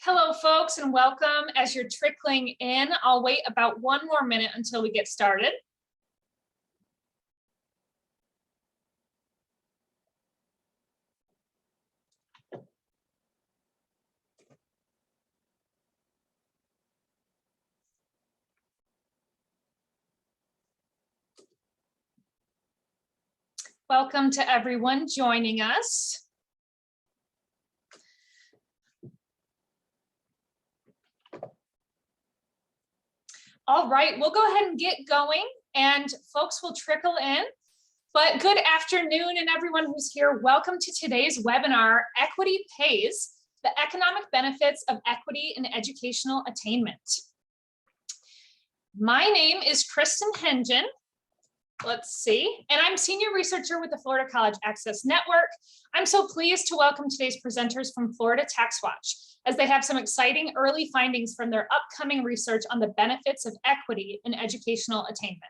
Hello, folks, and welcome. As you're trickling in, I'll wait about one more minute until we get started. Welcome to everyone joining us. All right, we'll go ahead and get going, and folks will trickle in. But good afternoon, and everyone who's here, welcome to today's webinar, Equity Pays, the Economic Benefits of Equity in Educational Attainment. My name is Kristen Hengen. Let's see, and I'm Senior Researcher with the Florida College Access Network. I'm so pleased to welcome today's presenters from Florida Tax Watch, as they have some exciting early findings from their upcoming research on the benefits of equity in educational attainment.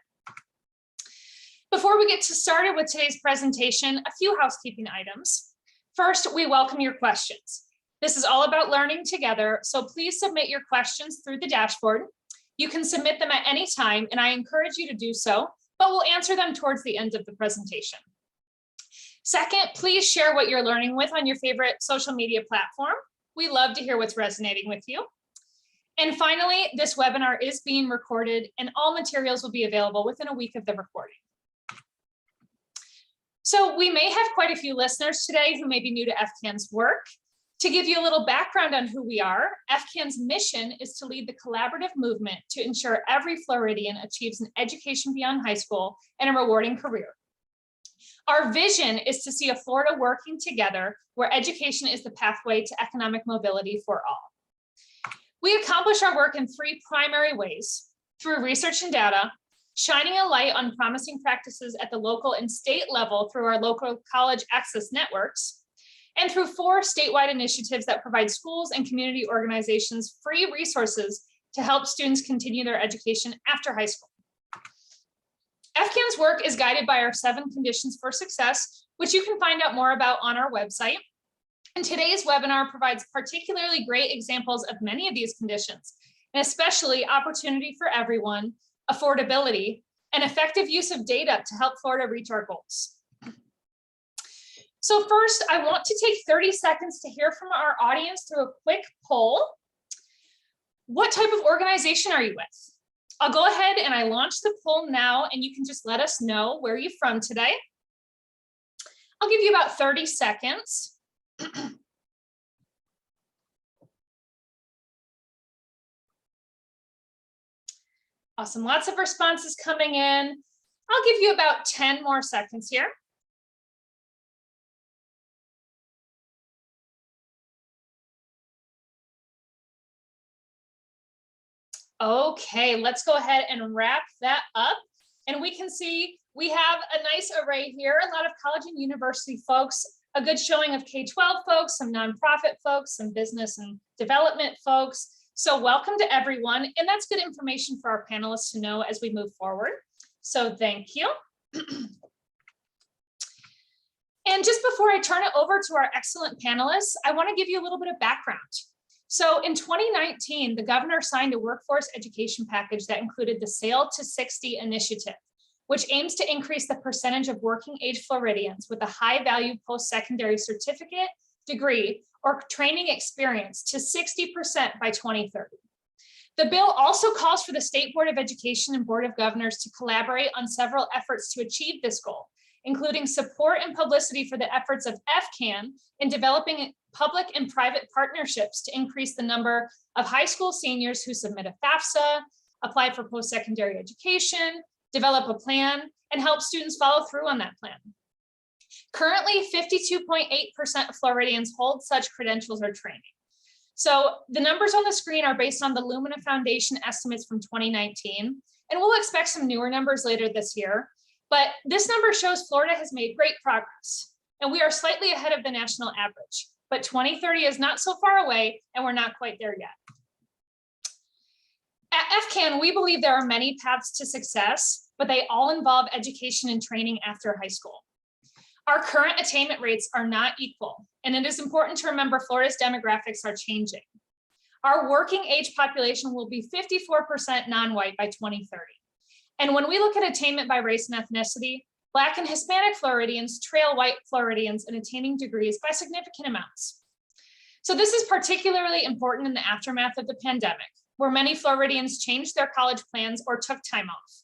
Before we get started with today's presentation, a few housekeeping items. First, we welcome your questions. This is all about learning together, so please submit your questions through the dashboard. You can submit them at any time, and I encourage you to do so, but we'll answer them towards the end of the presentation. Second, please share what you're learning with on your favorite social media platform. We love to hear what's resonating with you. And finally, this webinar is being recorded, and all materials will be available within a week of the recording. So we may have quite a few listeners today who may be new to FCAN's work. To give you a little background on who we are, FCAN's mission is to lead the collaborative movement to ensure every Floridian achieves an education beyond high school and a rewarding career. Our vision is to see a Florida working together where education is the pathway to economic mobility for all. We accomplish our work in three primary ways: through research and data, shining a light on promising practices at the local and state level through our local college access networks, and through 4 statewide initiatives that provide schools and community organizations free resources to help students continue their education after high school. FCAN's work is guided by our 7 conditions for success, which you can find out more about on our website. And today's webinar provides particularly great examples of many of these conditions, and especially opportunity for everyone, affordability, and effective use of data to help Florida reach our goals. So first, I want to take 30 seconds to hear from our audience through a quick poll. What type of organization are you with? I'll go ahead and I launch the poll now, and you can just let us know where you're from today. I'll give you about 30 seconds. Awesome, lots of responses coming in. I'll give you about 10 more seconds here. Okay, let's go ahead and wrap that up. And we can see we have a nice array here, a lot of college and university folks, a good showing of K-12 folks, some nonprofit folks, some business and development folks. So welcome to everyone. And that's good information for our panelists to know as we move forward. So thank you. And just before I turn it over to our excellent panelists, I want to give you a little bit of background. So in 2019, the governor signed a workforce education package that included the Sail to 60 initiative, which aims to increase the percentage of working age Floridians with a high value post-secondary certificate, degree, or training experience to 60% by 2030. The bill also calls for the State Board of Education and Board of Governors to collaborate on several efforts to achieve this goal, including support and publicity for the efforts of FCAN in developing public and private partnerships to increase the number of high school seniors who submit a FAFSA, apply for post-secondary education, develop a plan, and help students follow through on that plan. Currently, 52.8% of Floridians hold such credentials or training. So the numbers on the screen are based on the Lumina Foundation estimates from 2019, and we'll expect some newer numbers later this year. But this number shows Florida has made great progress, and we are slightly ahead of the national average. But 2030 is not so far away, and we're not quite there yet. At FCAN, we believe there are many paths to success, but they all involve education and training after high school. Our current attainment rates are not equal, and it is important to remember Florida's demographics are changing. Our working age population will be 54% non-white by 2030. And when we look at attainment by race and ethnicity, Black and Hispanic Floridians trail white Floridians in attaining degrees by significant amounts. So this is particularly important in the aftermath of the pandemic, where many Floridians changed their college plans or took time off.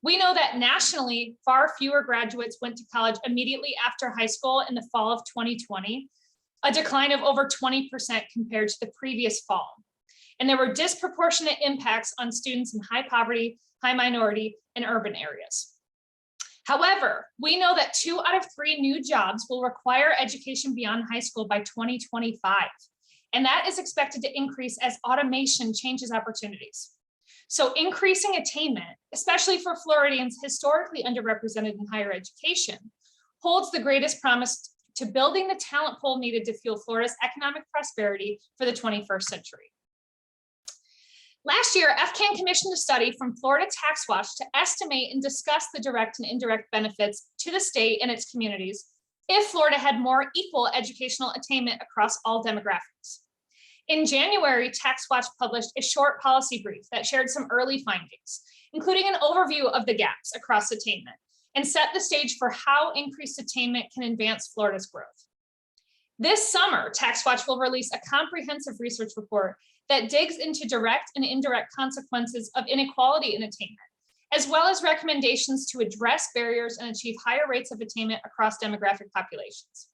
We know that nationally, far fewer graduates went to college immediately after high school in the fall of 2020, a decline of over 20% compared to the previous fall. And there were disproportionate impacts on students in high poverty, high minority, and urban areas. However, we know that 2 out of 3 new jobs will require education beyond high school by 2025. And that is expected to increase as automation changes opportunities. So increasing attainment, especially for Floridians historically underrepresented in higher education, holds the greatest promise to building the talent pool needed to fuel Florida's economic prosperity for the 21st century. Last year, FCAN commissioned a study from Florida Tax Watch to estimate and discuss the direct and indirect benefits to the state and its communities if Florida had more equal educational attainment across all demographics. In January, Tax Watch published a short policy brief that shared some early findings, including an overview of the gaps across attainment, and set the stage for how increased attainment can advance Florida's growth. This summer, Tax Watch will release a comprehensive research report that digs into direct and indirect consequences of inequality in attainment, as well as recommendations to address barriers and achieve higher rates of attainment across demographic populations.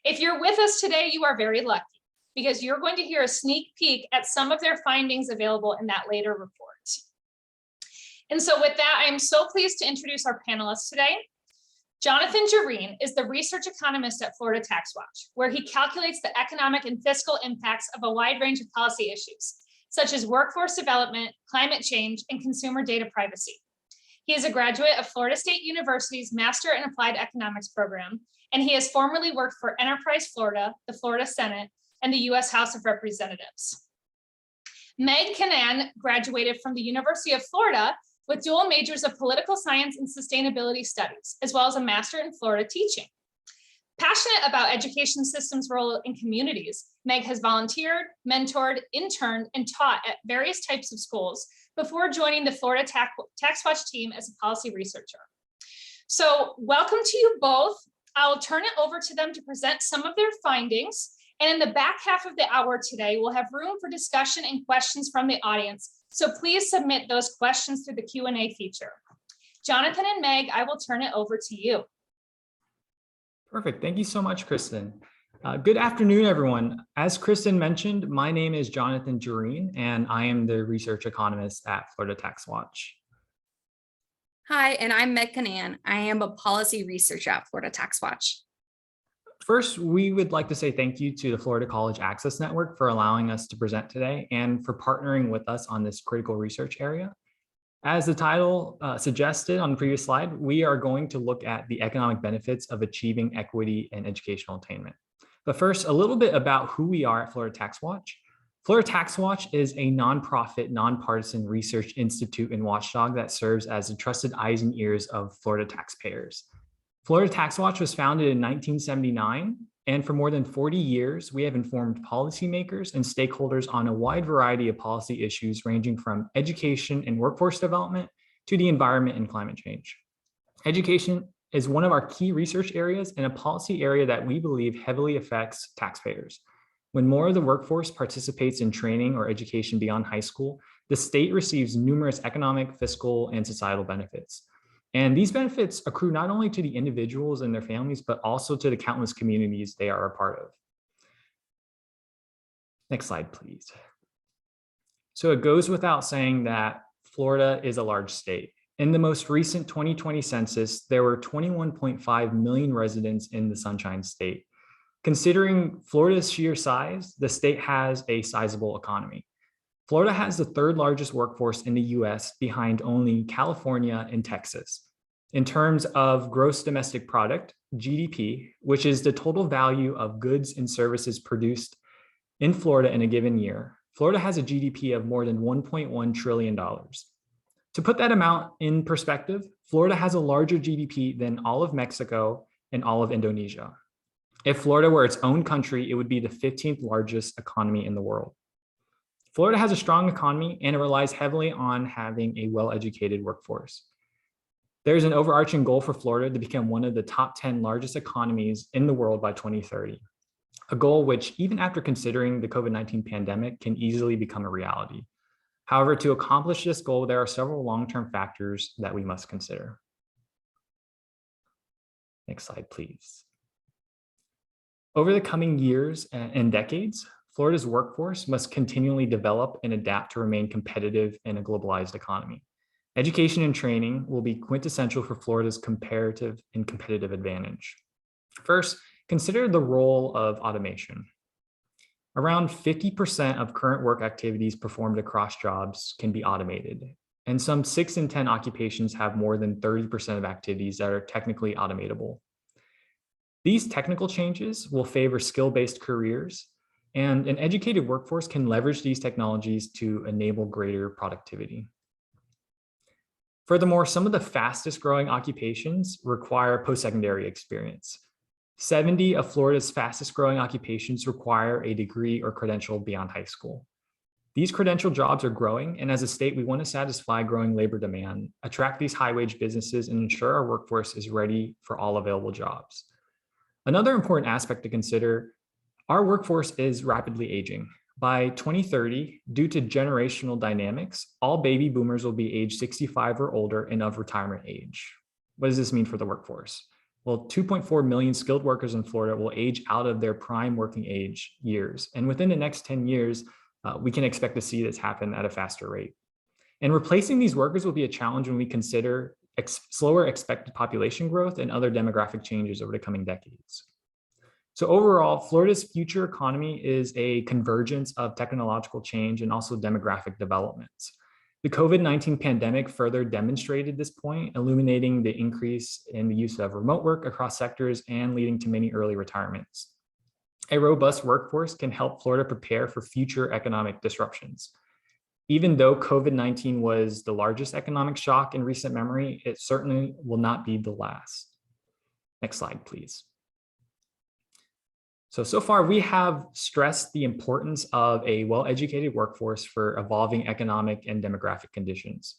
If you're with us today, you are very lucky, because you're going to hear a sneak peek at some of their findings available in that later report. And so with that, I am so pleased to introduce our panelists today. Jonathan Jareen is the research economist at Florida Tax Watch, where he calculates the economic and fiscal impacts of a wide range of policy issues, such as workforce development, climate change, and consumer data privacy. He is a graduate of Florida State University's Master in Applied Economics program, and he has formerly worked for Enterprise Florida, the Florida Senate, and the U.S. House of Representatives. Meg Canan graduated from the University of Florida with dual majors of political science and sustainability studies, as well as a master in Florida teaching. Passionate about education systems' role in communities, Meg has volunteered, mentored, interned, and taught at various types of schools before joining the Florida Tax Watch team as a policy researcher. So welcome to you both. I'll turn it over to them to present some of their findings. And in the back half of the hour today, we'll have room for discussion and questions from the audience. So please submit those questions through the Q&A feature. Jonathan and Meg, I will turn it over to you. Perfect. Thank you so much, Kristen. Good afternoon, everyone. As Kristen mentioned, my name is Jonathan Jareen, and I am the research economist at Florida Tax Watch. Hi, and I'm Meg Canan. I am a policy researcher at Florida Tax Watch. First, we would like to say thank you to the Florida College Access Network for allowing us to present today and for partnering with us on this critical research area. As the title suggested on the previous slide, we are going to look at the economic benefits of achieving equity and educational attainment. But first, a little bit about who we are at Florida Tax Watch. Florida Tax Watch is a nonprofit, nonpartisan research institute and watchdog that serves as the trusted eyes and ears of Florida taxpayers. Florida Tax Watch was founded in 1979, and for more than 40 years, we have informed policymakers and stakeholders on a wide variety of policy issues ranging from education and workforce development to the environment and climate change. Education is one of our key research areas and a policy area that we believe heavily affects taxpayers. When more of the workforce participates in training or education beyond high school, the state receives numerous economic, fiscal, and societal benefits. And these benefits accrue not only to the individuals and their families, but also to the countless communities they are a part of. Next slide, please. So it goes without saying that Florida is a large state. In the most recent 2020 census, there were 21.5 million residents in the Sunshine State. Considering Florida's sheer size, the state has a sizable economy. Florida has the 3rd largest workforce in the US behind only California and Texas. In terms of gross domestic product, GDP, which is the total value of goods and services produced in Florida in a given year, Florida has a GDP of more than $1.1 trillion. To put that amount in perspective, Florida has a larger GDP than all of Mexico and all of Indonesia. If Florida were its own country, it would be the 15th largest economy in the world. Florida has a strong economy and it relies heavily on having a well-educated workforce. There's an overarching goal for Florida to become one of the top 10 largest economies in the world by 2030, a goal which, even after considering the COVID-19 pandemic, can easily become a reality. However, to accomplish this goal, there are several long-term factors that we must consider. Next slide, please. Over the coming years and decades, Florida's workforce must continually develop and adapt to remain competitive in a globalized economy. Education and training will be quintessential for Florida's comparative and competitive advantage. First, consider the role of automation. Around 50% of current work activities performed across jobs can be automated, and some 6 in 10 occupations have more than 30% of activities that are technically automatable. These technical changes will favor skill-based careers, and an educated workforce can leverage these technologies to enable greater productivity. Furthermore, some of the fastest growing occupations require post-secondary experience. 70 of Florida's fastest growing occupations require a degree or credential beyond high school. These credential jobs are growing, and as a state, we want to satisfy growing labor demand, attract these high-wage businesses, and ensure our workforce is ready for all available jobs. Another important aspect to consider, our workforce is rapidly aging. By 2030, due to generational dynamics, all baby boomers will be age 65 or older and of retirement age. What does this mean for the workforce? Well, 2.4 million skilled workers in Florida will age out of their prime working age years. And within the next 10 years, we can expect to see this happen at a faster rate. And replacing these workers will be a challenge when we consider slower expected population growth and other demographic changes over the coming decades. So overall, Florida's future economy is a convergence of technological change and also demographic developments. The COVID-19 pandemic further demonstrated this point, illuminating the increase in the use of remote work across sectors and leading to many early retirements. A robust workforce can help Florida prepare for future economic disruptions. Even though COVID-19 was the largest economic shock in recent memory, it certainly will not be the last. Next slide, please. So far we have stressed the importance of a well-educated workforce for evolving economic and demographic conditions.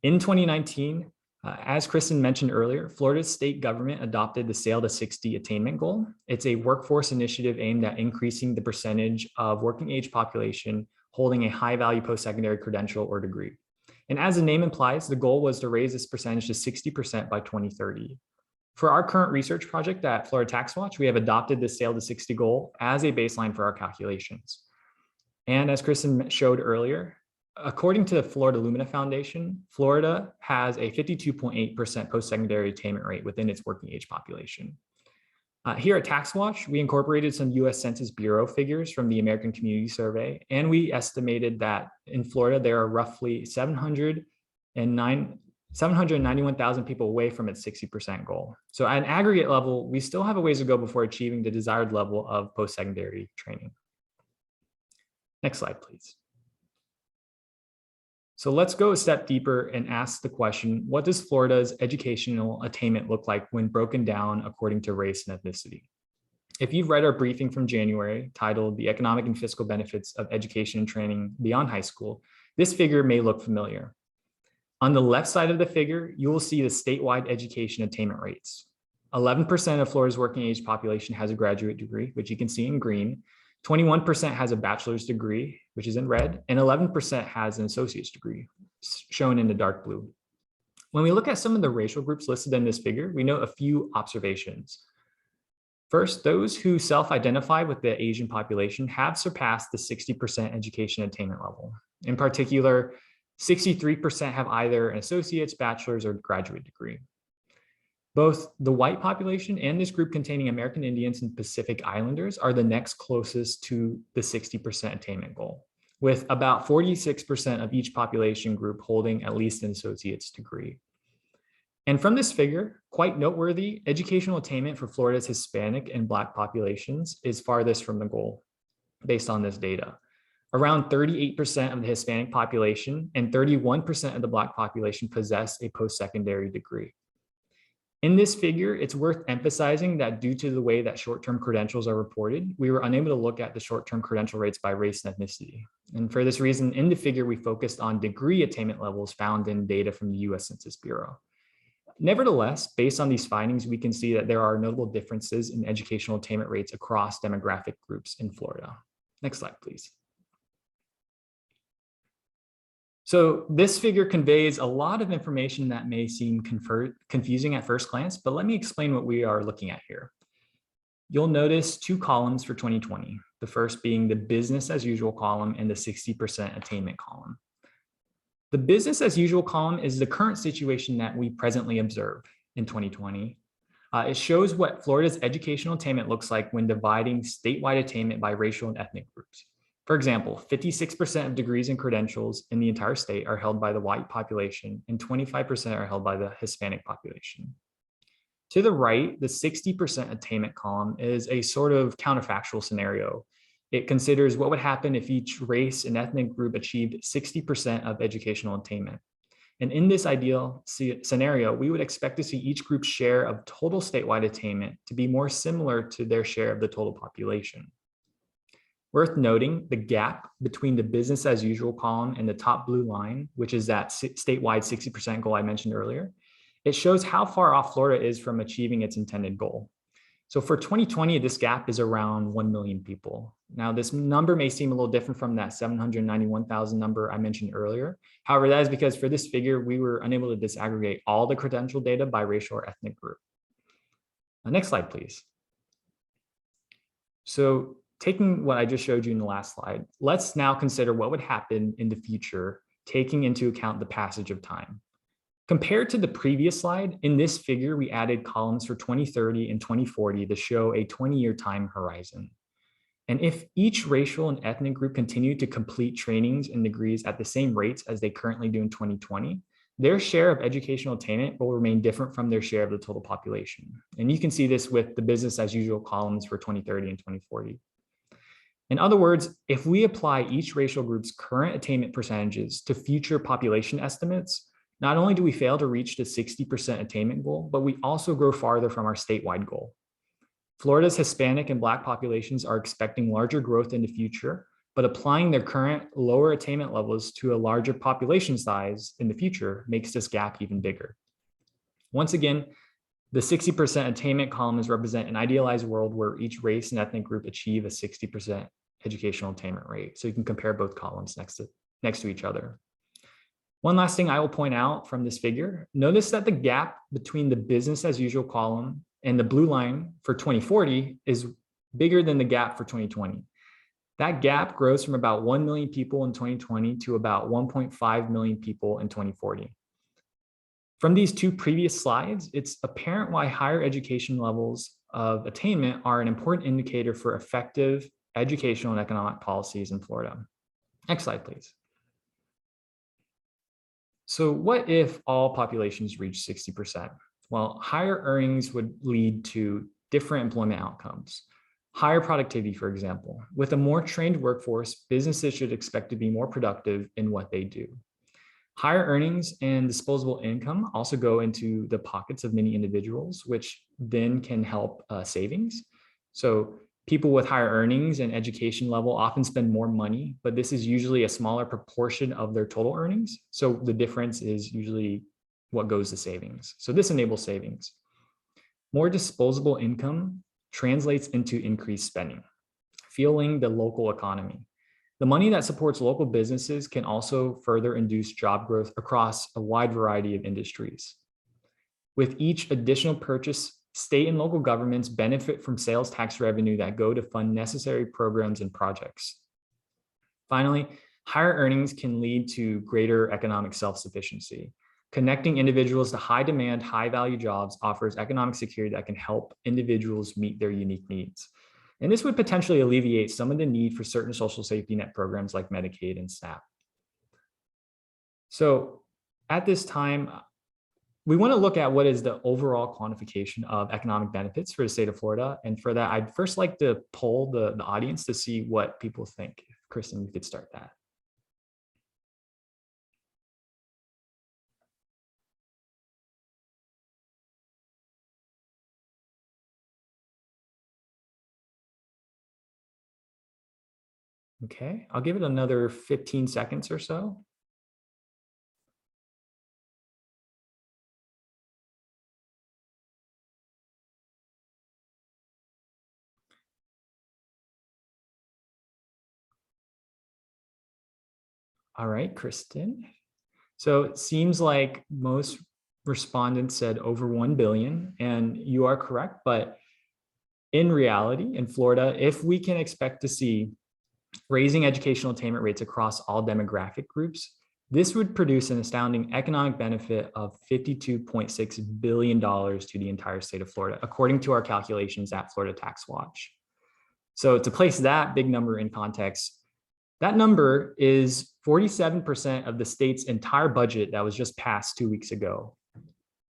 In 2019, as Kristen mentioned earlier, Florida's state government adopted the Sail to 60 attainment goal. It's a workforce initiative aimed at increasing the percentage of working age population holding a high value post-secondary credential or degree. And as the name implies, the goal was to raise this percentage to 60% by 2030. For our current research project at Florida Tax Watch, we have adopted the Sail to 60 goal as a baseline for our calculations. And as Kristen showed earlier, according to the Florida Lumina Foundation, Florida has a 52.8% post-secondary attainment rate within its working age population. Here at Tax Watch, we incorporated some US Census Bureau figures from the American Community Survey, and we estimated that in Florida, there are roughly 791,000 people away from its 60% goal. So at an aggregate level, we still have a ways to go before achieving the desired level of post-secondary training. Next slide, please. So let's go a step deeper and ask the question, what does Florida's educational attainment look like when broken down according to race and ethnicity? If you've read our briefing from January titled The Economic and Fiscal Benefits of Education and Training Beyond High School, this figure may look familiar. On the left side of the figure, you will see the statewide education attainment rates. 11% of Florida's working age population has a graduate degree, which you can see in green. 21% has a bachelor's degree, which is in red, and 11% has an associate's degree, shown in the dark blue. When we look at some of the racial groups listed in this figure, we note a few observations. First, those who self-identify with the Asian population have surpassed the 60% education attainment level. In particular, 63% have either an associate's, bachelor's, or graduate degree. Both the white population and this group containing American Indians and Pacific Islanders are the next closest to the 60% attainment goal, with about 46% of each population group holding at least an associate's degree. And from this figure, quite noteworthy, educational attainment for Florida's Hispanic and Black populations is farthest from the goal based on this data. Around 38% of the Hispanic population and 31% of the Black population possess a post-secondary degree. In this figure, it's worth emphasizing that due to the way that short-term credentials are reported, we were unable to look at the short-term credential rates by race and ethnicity. And for this reason, in the figure, we focused on degree attainment levels found in data from the US Census Bureau. Nevertheless, based on these findings, we can see that there are notable differences in educational attainment rates across demographic groups in Florida. Next slide, please. So this figure conveys a lot of information that may seem confusing at first glance, but let me explain what we are looking at here. You'll notice two columns for 2020, the first being the business as usual column and the 60% attainment column. The business as usual column is the current situation that we presently observe in 2020. It shows what Florida's educational attainment looks like when dividing statewide attainment by racial and ethnic groups. For example, 56% of degrees and credentials in the entire state are held by the white population and 25% are held by the Hispanic population. To the right, the 60% attainment column is a sort of counterfactual scenario. It considers what would happen if each race and ethnic group achieved 60% of educational attainment. And in this ideal scenario, we would expect to see each group's share of total statewide attainment to be more similar to their share of the total population. Worth noting, the gap between the business as usual column and the top blue line, which is that statewide 60% goal I mentioned earlier, it shows how far off Florida is from achieving its intended goal. So for 2020, this gap is around 1 million people. Now, this number may seem a little different from that 791,000 number I mentioned earlier. However, that is because for this figure, we were unable to disaggregate all the credential data by racial or ethnic group. Next slide, please. So taking what I just showed you in the last slide, let's now consider what would happen in the future, taking into account the passage of time. Compared to the previous slide, in this figure, we added columns for 2030 and 2040 to show a 20-year time horizon. And if each racial and ethnic group continued to complete trainings and degrees at the same rates as they currently do in 2020, their share of educational attainment will remain different from their share of the total population. And you can see this with the business as usual columns for 2030 and 2040. In other words, if we apply each racial group's current attainment percentages to future population estimates, not only do we fail to reach the 60% attainment goal, but we also grow farther from our statewide goal. Florida's Hispanic and Black populations are expecting larger growth in the future, but applying their current lower attainment levels to a larger population size in the future makes this gap even bigger. Once again, the 60% attainment columns represent an idealized world where each race and ethnic group achieve a 60% educational attainment rate. So you can compare both columns next to each other. One last thing I will point out from this figure, notice that the gap between the business as usual column and the blue line for 2040 is bigger than the gap for 2020. That gap grows from about 1 million people in 2020 to about 1.5 million people in 2040. From these two previous slides, it's apparent why higher education levels of attainment are an important indicator for effective educational and economic policies in Florida. Next slide, please. So what if all populations reach 60%? Well, higher earnings would lead to different employment outcomes. Higher productivity, for example. With a more trained workforce, businesses should expect to be more productive in what they do. Higher earnings and disposable income also go into the pockets of many individuals, which then can help savings. So people with higher earnings and education level often spend more money, but this is usually a smaller proportion of their total earnings. So the difference is usually what goes to savings. So this enables savings. More disposable income translates into increased spending, fueling the local economy. The money that supports local businesses can also further induce job growth across a wide variety of industries. With each additional purchase, state and local governments benefit from sales tax revenue that go to fund necessary programs and projects. Finally, higher earnings can lead to greater economic self-sufficiency. Connecting individuals to high demand, high value jobs offers economic security that can help individuals meet their unique needs. And this would potentially alleviate some of the need for certain social safety net programs like Medicaid and SNAP. So at this time, we want to look at what is the overall quantification of economic benefits for the state of Florida. And for that, I'd first like to poll the audience to see what people think. Kristen, you could start that. Okay, I'll give it another 15 seconds or so. All right, Kristen. So it seems like most respondents said over 1 billion, and you are correct. But in reality, in Florida, if we can expect to see raising educational attainment rates across all demographic groups, this would produce an astounding economic benefit of $52.6 billion to the entire state of Florida, according to our calculations at Florida Tax Watch. So to place that big number in context, that number is 47% of the state's entire budget that was just passed 2 weeks ago.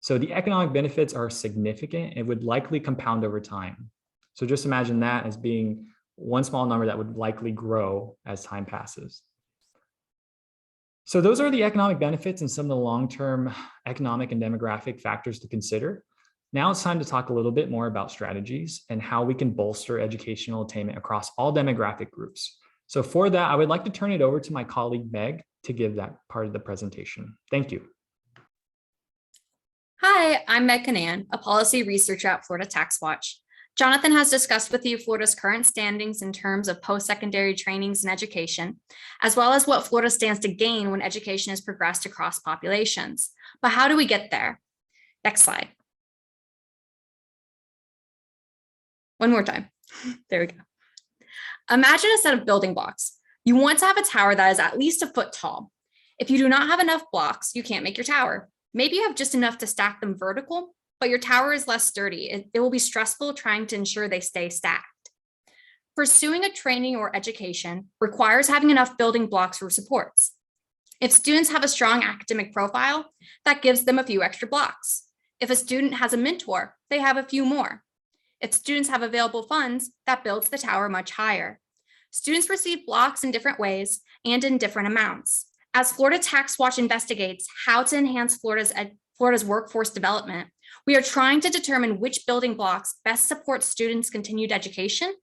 So the economic benefits are significant and would likely compound over time. So just imagine that as being one small number that would likely grow as time passes. So those are the economic benefits and some of the long-term economic and demographic factors to consider. Now it's time to talk a little bit more about strategies and how we can bolster educational attainment across all demographic groups. So for that, I would like to turn it over to my colleague, Meg, to give that part of the presentation. Thank you. Hi, I'm Meg Canan, a policy researcher at Florida Tax Watch. Jonathan has discussed with you Florida's current standings in terms of post-secondary trainings and education, as well as what Florida stands to gain when education is progressed across populations. But how do we get there? Next slide. One more time. There we go. Imagine a set of building blocks. You want to have a tower that is at least a foot tall. If you do not have enough blocks, you can't make your tower. Maybe you have just enough to stack them vertical, but your tower is less sturdy. It will be stressful trying to ensure they stay stacked. Pursuing a training or education requires having enough building blocks for supports. If students have a strong academic profile, that gives them a few extra blocks. If a student has a mentor, they have a few more. If students have available funds, that builds the tower much higher. Students receive blocks in different ways and in different amounts. As Florida Tax Watch investigates how to enhance Florida's workforce development, we are trying to determine which building blocks best support students' continued education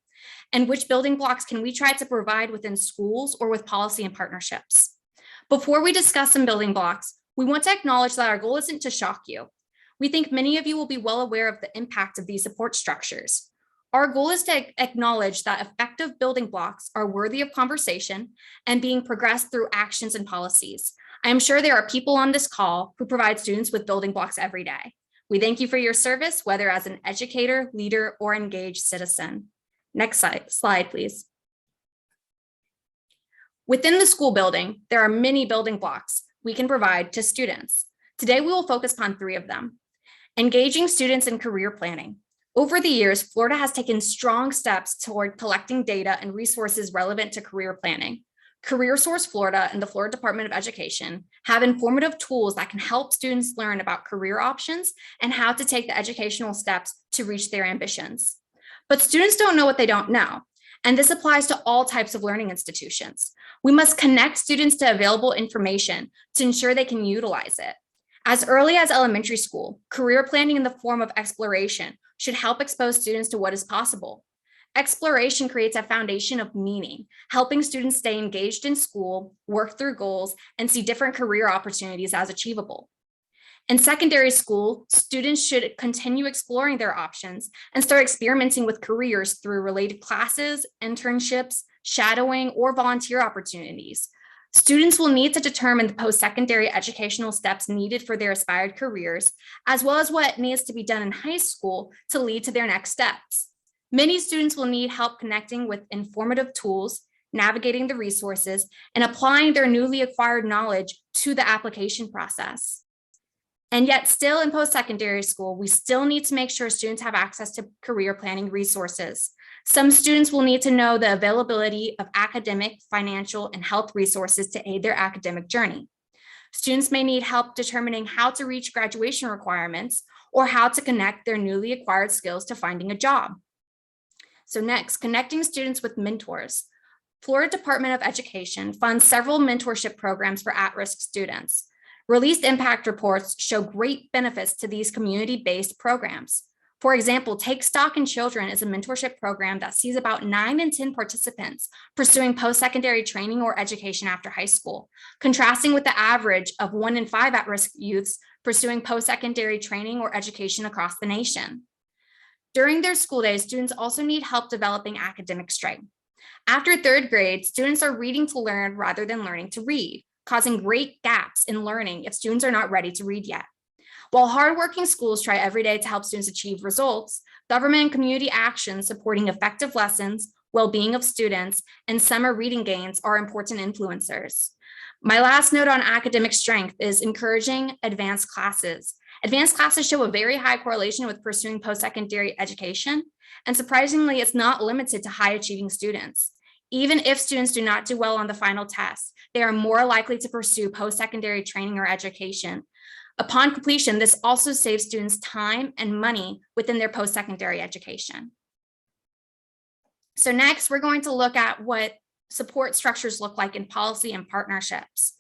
and which building blocks can we try to provide within schools or with policy and partnerships. Before we discuss some building blocks, we want to acknowledge that our goal isn't to shock you. We think many of you will be well aware of the impact of these support structures. Our goal is to acknowledge that effective building blocks are worthy of conversation and being progressed through actions and policies. I am sure there are people on this call who provide students with building blocks every day. We thank you for your service, whether as an educator, leader, or engaged citizen. Next slide, please. Within the school building, there are many building blocks we can provide to students. Today, we will focus upon 3 of them. Engaging students in career planning. Over the years, Florida has taken strong steps toward collecting data and resources relevant to career planning. CareerSource Florida and the Florida Department of Education have informative tools that can help students learn about career options and how to take the educational steps to reach their ambitions. But students don't know what they don't know, and this applies to all types of learning institutions. We must connect students to available information to ensure they can utilize it. As early as elementary school, career planning in the form of exploration should help expose students to what is possible. Exploration creates a foundation of meaning, helping students stay engaged in school, work through goals, and see different career opportunities as achievable. In secondary school, students should continue exploring their options and start experimenting with careers through related classes, internships, shadowing, or volunteer opportunities. Students will need to determine the post-secondary educational steps needed for their aspired careers, as well as what needs to be done in high school to lead to their next steps. Many students will need help connecting with informative tools, navigating the resources, and applying their newly acquired knowledge to the application process. And yet still in post-secondary school, we still need to make sure students have access to career planning resources. Some students will need to know the availability of academic, financial, and health resources to aid their academic journey. Students may need help determining how to reach graduation requirements or how to connect their newly acquired skills to finding a job. So next, connecting students with mentors. Florida Department of Education funds several mentorship programs for at-risk students. Released impact reports show great benefits to these community-based programs. For example, Take Stock in Children is a mentorship program that sees about 9 in 10 participants pursuing post-secondary training or education after high school, contrasting with the average of 1 in 5 at-risk youths pursuing post-secondary training or education across the nation. During their school days, students also need help developing academic strength. After 3rd grade, students are reading to learn rather than learning to read, causing great gaps in learning if students are not ready to read yet. While hardworking schools try every day to help students achieve results, government and community actions supporting effective lessons, well-being of students, and summer reading gains are important influencers. My last note on academic strength is encouraging advanced classes. Advanced classes show a very high correlation with pursuing post-secondary education, and surprisingly, it's not limited to high-achieving students. Even if students do not do well on the final test, they are more likely to pursue post-secondary training or education. Upon completion, this also saves students time and money within their post-secondary education. So next, we're going to look at what support structures look like in policy and partnerships.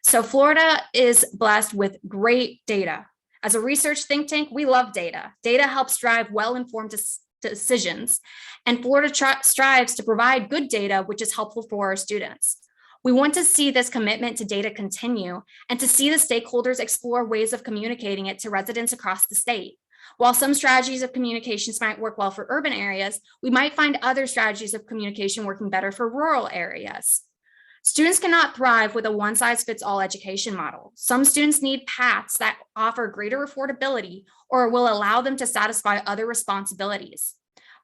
So Florida is blessed with great data. As a research think tank, we love data. Data helps drive well-informed decisions, and Florida strives to provide good data, which is helpful for our students. We want to see this commitment to data continue and to see the stakeholders explore ways of communicating it to residents across the state. While some strategies of communications might work well for urban areas, we might find other strategies of communication working better for rural areas. Students cannot thrive with a one-size-fits-all education model. Some students need paths that offer greater affordability or will allow them to satisfy other responsibilities.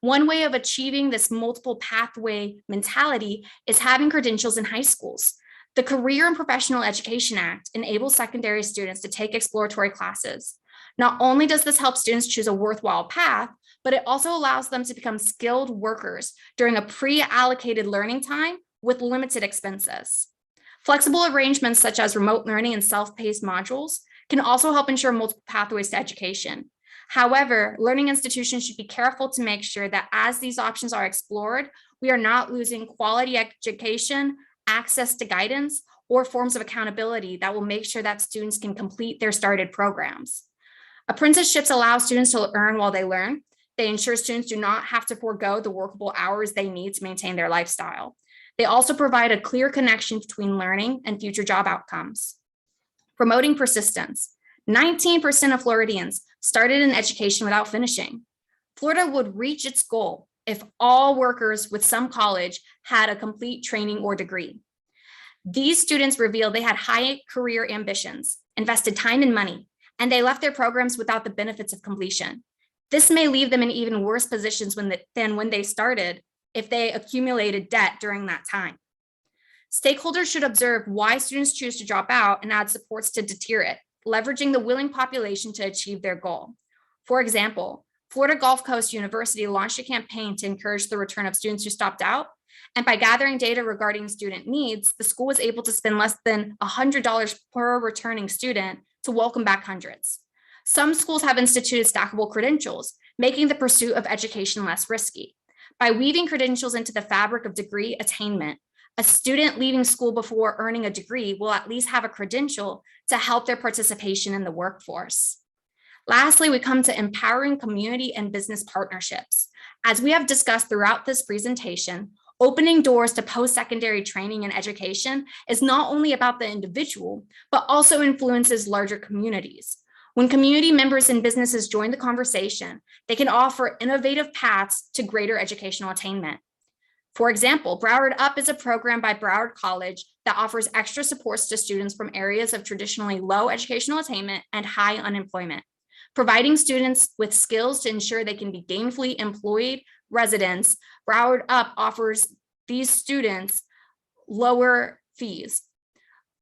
One way of achieving this multiple pathway mentality is having credentials in high schools. The Career and Professional Education Act enables secondary students to take exploratory classes. Not only does this help students choose a worthwhile path, but it also allows them to become skilled workers during a pre-allocated learning time with limited expenses. Flexible arrangements such as remote learning and self-paced modules can also help ensure multiple pathways to education. However, learning institutions should be careful to make sure that as these options are explored, we are not losing quality education, access to guidance, or forms of accountability that will make sure that students can complete their started programs. Apprenticeships allow students to earn while they learn. They ensure students do not have to forego the workable hours they need to maintain their lifestyle. They also provide a clear connection between learning and future job outcomes. Promoting persistence. 19% of Floridians started in education without finishing. Florida would reach its goal if all workers with some college had a complete training or degree. These students revealed they had high career ambitions, invested time and money, and they left their programs without the benefits of completion. This may leave them in even worse positions than when they started if they accumulated debt during that time. Stakeholders should observe why students choose to drop out and add supports to deter it, leveraging the willing population to achieve their goal. For example, Florida Gulf Coast University launched a campaign to encourage the return of students who stopped out, and by gathering data regarding student needs, the school was able to spend less than $100 per returning student to welcome back hundreds. Some schools have instituted stackable credentials, making the pursuit of education less risky. By weaving credentials into the fabric of degree attainment, a student leaving school before earning a degree will at least have a credential to help their participation in the workforce. Lastly, we come to empowering community and business partnerships. As we have discussed throughout this presentation, opening doors to post-secondary training and education is not only about the individual, but also influences larger communities. When community members and businesses join the conversation, they can offer innovative paths to greater educational attainment. For example, Broward Up is a program by Broward College that offers extra supports to students from areas of traditionally low educational attainment and high unemployment, providing students with skills to ensure they can be gainfully employed residents. Broward Up offers these students lower fees.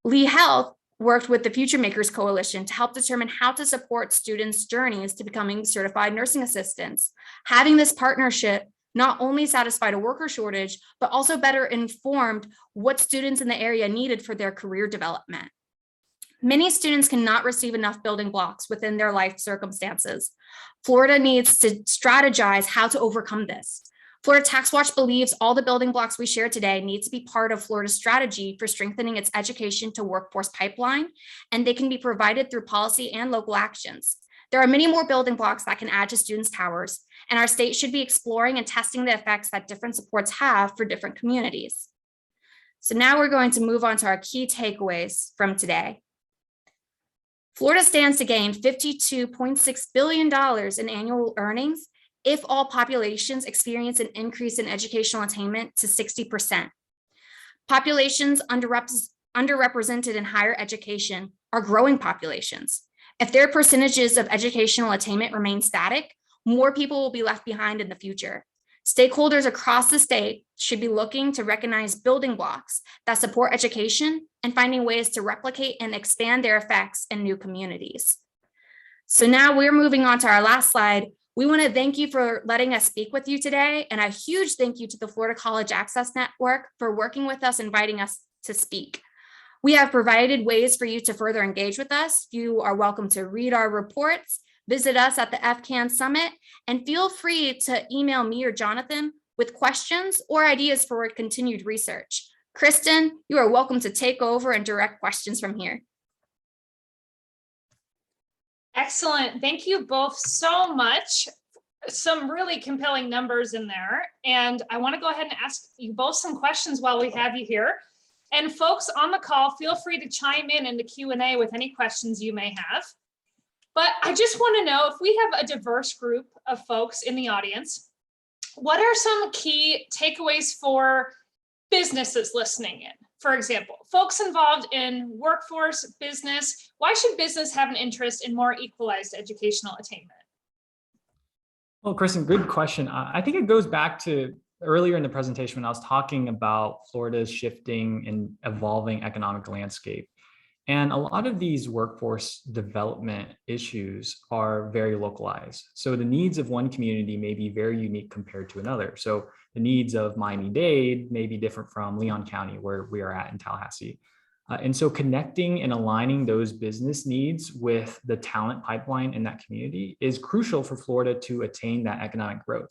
Lee Health worked with the Future Makers Coalition to help determine how to support students' journeys to becoming certified nursing assistants. Having this partnership not only satisfied a worker shortage, but also better informed what students in the area needed for their career development. Many students cannot receive enough building blocks within their life circumstances. Florida needs to strategize how to overcome this. Florida Tax Watch believes all the building blocks we share today need to be part of Florida's strategy for strengthening its education to workforce pipeline, and they can be provided through policy and local actions. There are many more building blocks that can add to students' towers, and our state should be exploring and testing the effects that different supports have for different communities. So now we're going to move on to our key takeaways from today. Florida stands to gain $52.6 billion in annual earnings if all populations experience an increase in educational attainment to 60%. Populations underrepresented in higher education are growing populations. If their percentages of educational attainment remain static, more people will be left behind in the future. Stakeholders across the state should be looking to recognize building blocks that support education and finding ways to replicate and expand their effects in new communities. So now we're moving on to our last slide. We want to thank you for letting us speak with you today, and a huge thank you to the Florida College Access Network for working with us, inviting us to speak. We have provided ways for you to further engage with us. You are welcome to read our reports, visit us at the FCAN Summit, and feel free to email me or Jonathan with questions or ideas for continued research. Kristen, you are welcome to take over and direct questions from here. Excellent. Thank you both so much. Some really compelling numbers in there. And I want to go ahead and ask you both some questions while we have you here. And folks on the call, feel free to chime in the Q&A with any questions you may have. But I just want to know, if we have a diverse group of folks in the audience, what are some key takeaways for businesses listening in? For example, folks involved in workforce, business, why should business have an interest in more equalized educational attainment? Well, Kristen, good question. I think it goes back to earlier in the presentation when I was talking about Florida's shifting and evolving economic landscape. And a lot of these workforce development issues are very localized. So the needs of one community may be very unique compared to another. So the needs of Miami-Dade may be different from Leon County, where we are at in Tallahassee. And so connecting and aligning those business needs with the talent pipeline in that community is crucial for Florida to attain that economic growth.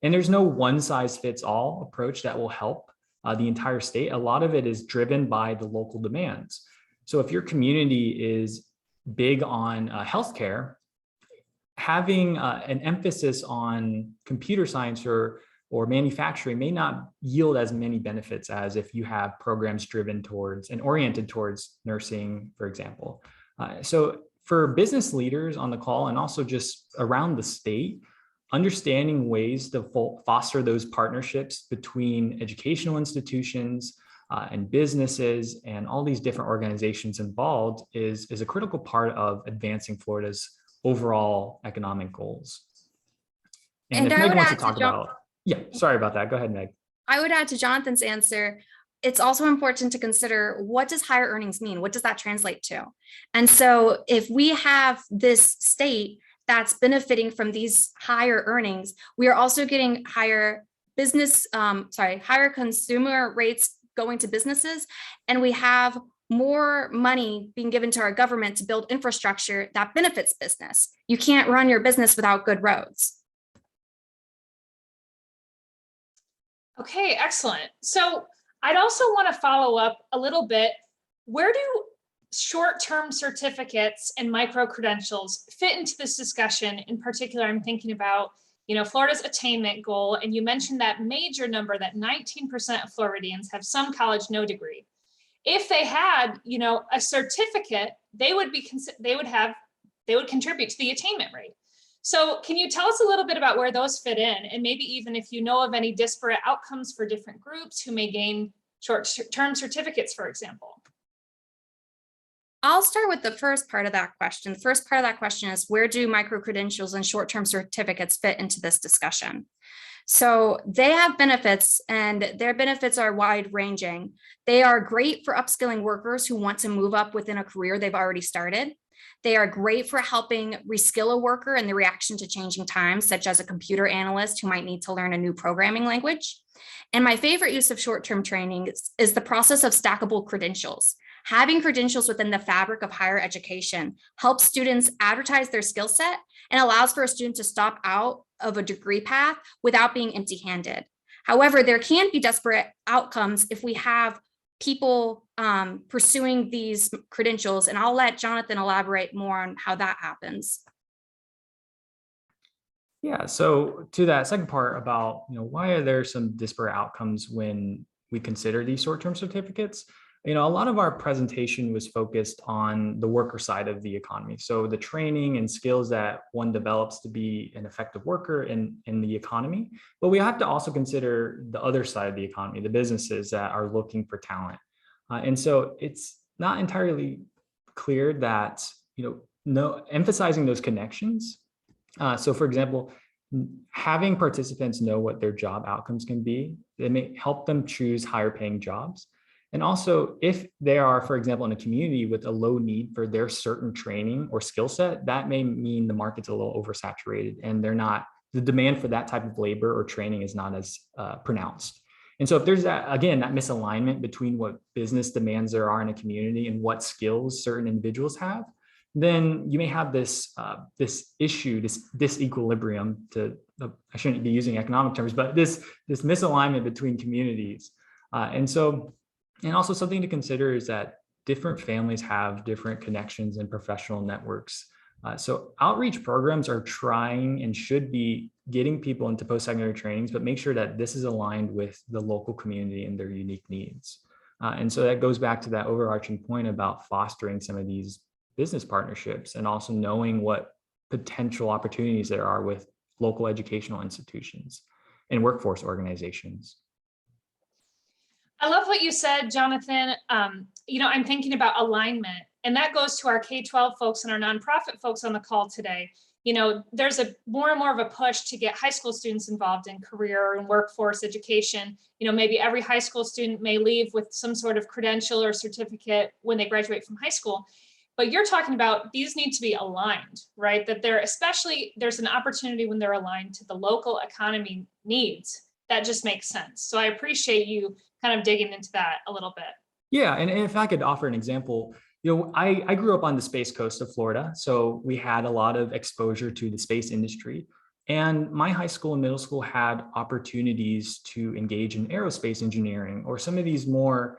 And there's no one size fits all approach that will help the entire state. A lot of it is driven by the local demands. So if your community is big on healthcare, having an emphasis on computer science or manufacturing may not yield as many benefits as if you have programs driven towards and oriented towards nursing, for example. So for business leaders on the call and also just around the state, understanding ways to foster those partnerships between educational institutions and businesses and all these different organizations involved is a critical part of advancing Florida's overall economic goals. And if Meg wants to talk about, yeah, sorry about that. Go ahead, Meg. I would add to Jonathan's answer, it's also important to consider, what does higher earnings mean? What does that translate to? And so if we have this state that's benefiting from these higher earnings, we are also getting higher higher consumer rates going to businesses, and we have more money being given to our government to build infrastructure that benefits business. You can't run your business without good roads. Okay, excellent. So I'd also want to follow up a little bit. Where do short-term certificates and micro-credentials fit into this discussion? In particular, I'm thinking about, Florida's attainment goal, and you mentioned that major number that 19% of Floridians have some college, no degree. If they had, a certificate, they would contribute to the attainment rate. So can you tell us a little bit about where those fit in, and maybe even if you know of any disparate outcomes for different groups who may gain short-term certificates, for example? I'll start with the first part of that question. The first part of that question is, where do micro-credentials and short-term certificates fit into this discussion? So they have benefits, and their benefits are wide-ranging. They are great for upskilling workers who want to move up within a career they've already started. They are great for helping reskill a worker in the reaction to changing times, such as a computer analyst who might need to learn a new programming language. And my favorite use of short-term training is the process of stackable credentials. Having credentials within the fabric of higher education helps students advertise their skill set and allows for a student to stop out of a degree path without being empty-handed. However, there can be disparate outcomes if we have people pursuing these credentials, and I'll let Jonathan elaborate more on how that happens. Yeah, so to that second part about, why are there some disparate outcomes when we consider these short-term certificates? A lot of our presentation was focused on the worker side of the economy. So the training and skills that one develops to be an effective worker in the economy. But we have to also consider the other side of the economy, the businesses that are looking for talent. And so it's not entirely clear that, no emphasizing those connections. So for example, having participants know what their job outcomes can be, it may help them choose higher paying jobs. And also, if they are, for example, in a community with a low need for their certain training or skill set, that may mean the market's a little oversaturated and the demand for that type of labor or training is not as pronounced. And so if there's that misalignment between what business demands there are in a community and what skills certain individuals have, then you may have this issue, this disequilibrium. I shouldn't be using economic terms, but this misalignment between communities. And also something to consider is that different families have different connections and professional networks. So outreach programs are trying and should be getting people into post-secondary trainings, but make sure that this is aligned with the local community and their unique needs. And so that goes back to that overarching point about fostering some of these business partnerships and also knowing what potential opportunities there are with local educational institutions and workforce organizations. I love what you said, Jonathan. I'm thinking about alignment, and that goes to our K-12 folks and our nonprofit folks on the call today. There's more and more of a push to get high school students involved in career and workforce education. Maybe every high school student may leave with some sort of credential or certificate when they graduate from high school. But you're talking about these need to be aligned, right? That there's an opportunity when they're aligned to the local economy needs. That just makes sense. So I appreciate you kind of digging into that a little bit. Yeah, and if I could offer an example, I grew up on the Space Coast of Florida, so we had a lot of exposure to the space industry. And my high school and middle school had opportunities to engage in aerospace engineering or some of these more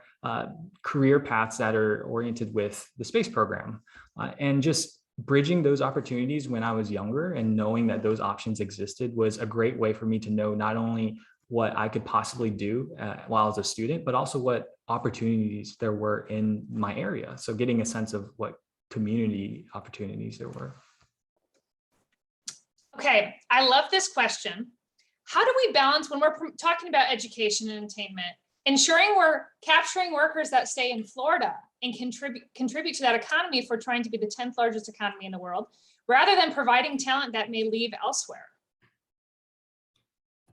career paths that are oriented with the space program. And just bridging those opportunities when I was younger and knowing that those options existed was a great way for me to know not only what I could possibly do while I was a student, but also what opportunities there were in my area. So getting a sense of what community opportunities there were. Okay, I love this question. How do we balance when we're talking about education and attainment, ensuring we're capturing workers that stay in Florida and contribute to that economy if we're trying to be the 10th largest economy in the world, rather than providing talent that may leave elsewhere?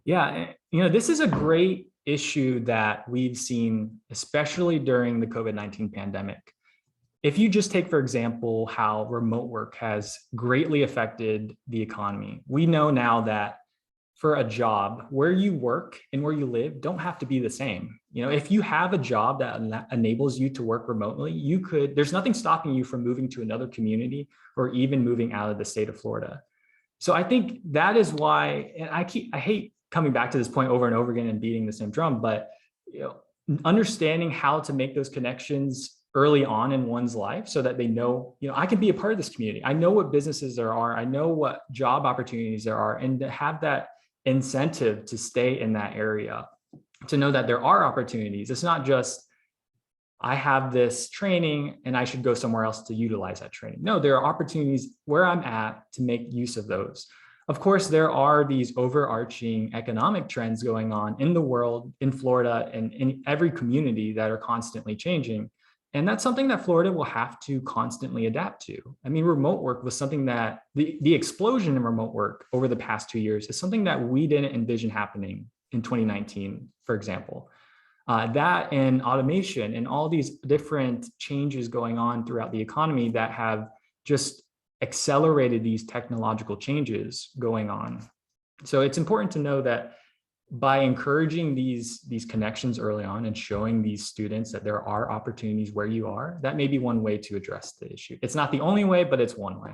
Yeah, this is a great issue that we've seen, especially during the COVID-19 pandemic. If you just take, for example, how remote work has greatly affected the economy, we know now that for a job, where you work and where you live don't have to be the same. If you have a job that enables you to work remotely, there's nothing stopping you from moving to another community or even moving out of the state of Florida. So I think that is why, and I hate coming back to this point over and over again and beating the same drum, but understanding how to make those connections early on in one's life so that they know, I can be a part of this community. I know what businesses there are. I know what job opportunities there are, and to have that incentive to stay in that area, to know that there are opportunities. It's not just, I have this training and I should go somewhere else to utilize that training. No, there are opportunities where I'm at to make use of those. Of course, there are these overarching economic trends going on in the world, in Florida, and in every community that are constantly changing. And that's something that Florida will have to constantly adapt to. I mean, remote work was something that the explosion in remote work over the past 2 years is something that we didn't envision happening in 2019, for example. That and automation and all these different changes going on throughout the economy that have just accelerated these technological changes going on. So it's important to know that by encouraging these connections early on and showing these students that there are opportunities where you are, that may be one way to address the issue. It's not the only way, but it's one way.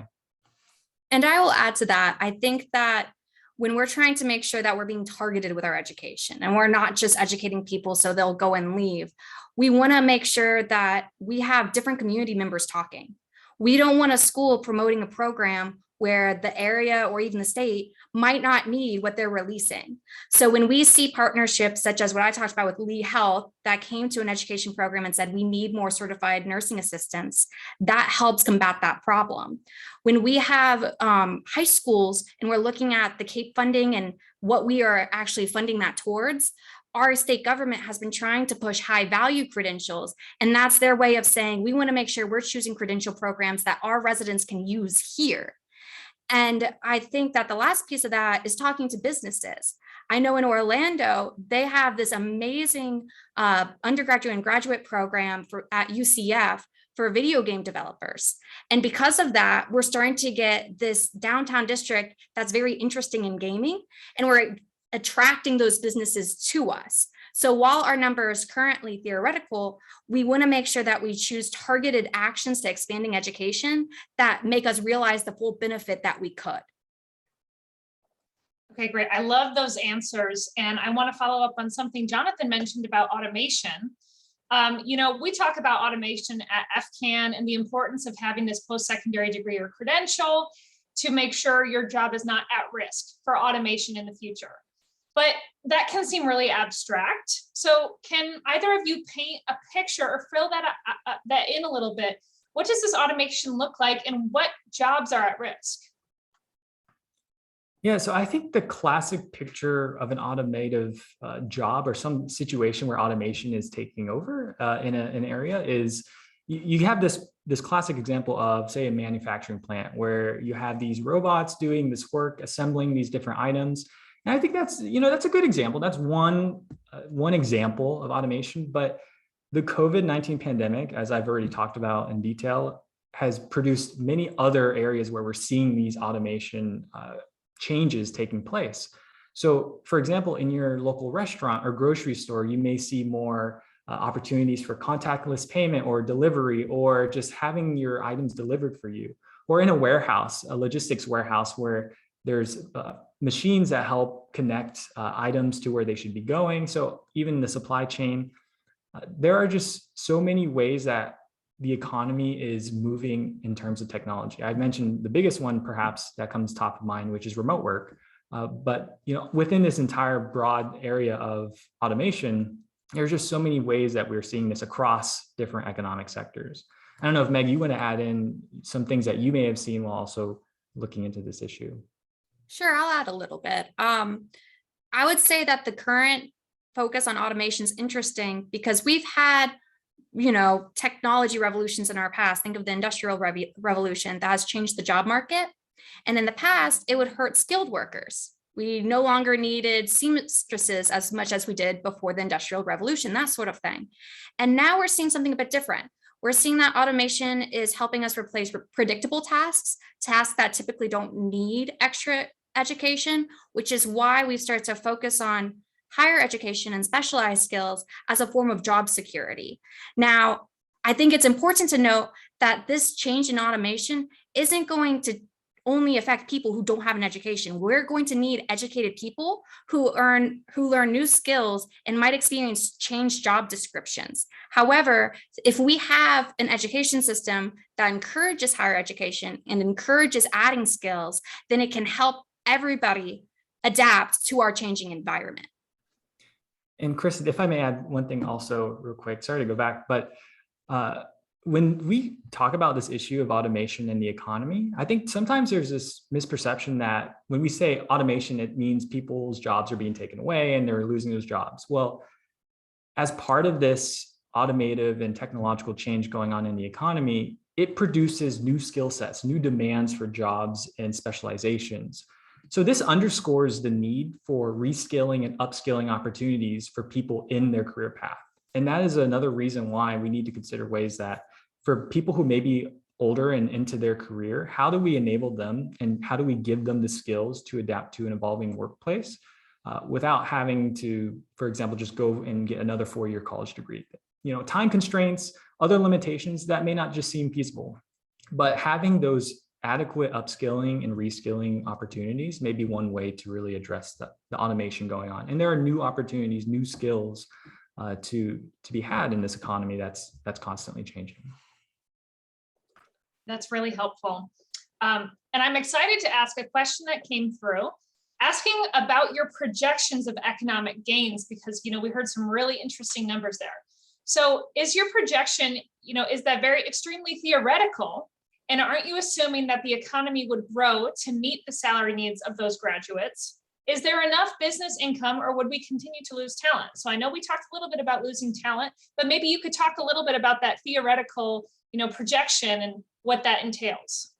And I will add to that. I think that when we're trying to make sure that we're being targeted with our education and we're not just educating people so they'll go and leave, we want to make sure that we have different community members talking. We don't want a school promoting a program where the area or even the state might not need what they're releasing. So when we see partnerships such as what I talked about with Lee Health that came to an education program and said, we need more certified nursing assistants, that helps combat that problem. When we have high schools and we're looking at the CAPE funding and what we are actually funding that towards, our state government has been trying to push high value credentials. And that's their way of saying, we want to make sure we're choosing credential programs that our residents can use here. And I think that the last piece of that is talking to businesses. I know in Orlando, they have this amazing undergraduate and graduate program at UCF for video game developers. And because of that, we're starting to get this downtown district that's very interesting in gaming, and we're attracting those businesses to us. So while our number is currently theoretical, we want to make sure that we choose targeted actions to expanding education that make us realize the full benefit that we could. Okay, great. I love those answers. And I want to follow up on something Jonathan mentioned about automation. We talk about automation at FCAN and the importance of having this post-secondary degree or credential to make sure your job is not at risk for automation in the future. But that can seem really abstract. So can either of you paint a picture or fill that in a little bit? What does this automation look like and what jobs are at risk? Yeah, so I think the classic picture of an automative job or some situation where automation is taking over in an area is you have this classic example of, say, a manufacturing plant where you have these robots doing this work, assembling these different items. And I think that's a good example. That's one example of automation. But the COVID-19 pandemic, as I've already talked about in detail, has produced many other areas where we're seeing these automation changes taking place. So, for example, in your local restaurant or grocery store, you may see more opportunities for contactless payment or delivery, or just having your items delivered for you. Or in a warehouse, a logistics warehouse, where there's machines that help connect items to where they should be going. So even the supply chain, there are just so many ways that the economy is moving in terms of technology. I mentioned the biggest one, perhaps, that comes top of mind, which is remote work. But within this entire broad area of automation, there's just so many ways that we're seeing this across different economic sectors. I don't know if, Meg, you want to add in some things that you may have seen while also looking into this issue. Sure, I'll add a little bit. I would say that the current focus on automation is interesting because we've had, technology revolutions in our past. Think of the Industrial Revolution that has changed the job market. And in the past, it would hurt skilled workers. We no longer needed seamstresses as much as we did before the Industrial Revolution, that sort of thing. And now we're seeing something a bit different. We're seeing that automation is helping us replace predictable tasks that typically don't need extra education, which is why we start to focus on higher education and specialized skills as a form of job security. Now, I think it's important to note that this change in automation isn't going to only affect people who don't have an education. We're going to need educated people who learn new skills and might experience changed job descriptions. However, if we have an education system that encourages higher education and encourages adding skills, then it can help everybody adapt to our changing environment. And Chris, if I may add one thing also real quick, sorry to go back, but when we talk about this issue of automation in the economy, I think sometimes there's this misperception that when we say automation, it means people's jobs are being taken away and they're losing those jobs. Well, as part of this automative and technological change going on in the economy, it produces new skill sets, new demands for jobs and specializations. So this underscores the need for reskilling and upskilling opportunities for people in their career path. And that is another reason why we need to consider ways that for people who may be older and into their career, how do we enable them and how do we give them the skills to adapt to an evolving workplace without having to, for example, just go and get another 4-year college degree? Time constraints, other limitations that may not just seem feasible, but having those adequate upskilling and reskilling opportunities may be one way to really address the automation going on. And there are new opportunities, new skills to be had in this economy that's constantly changing. That's really helpful. And I'm excited to ask a question that came through. asking about your projections of economic gains, because, we heard some really interesting numbers there. So is your projection, is that very extremely theoretical? And aren't you assuming that the economy would grow to meet the salary needs of those graduates? Is there enough business income, or would we continue to lose talent? So I know we talked a little bit about losing talent, but maybe you could talk a little bit about that theoretical, projection and what that entails.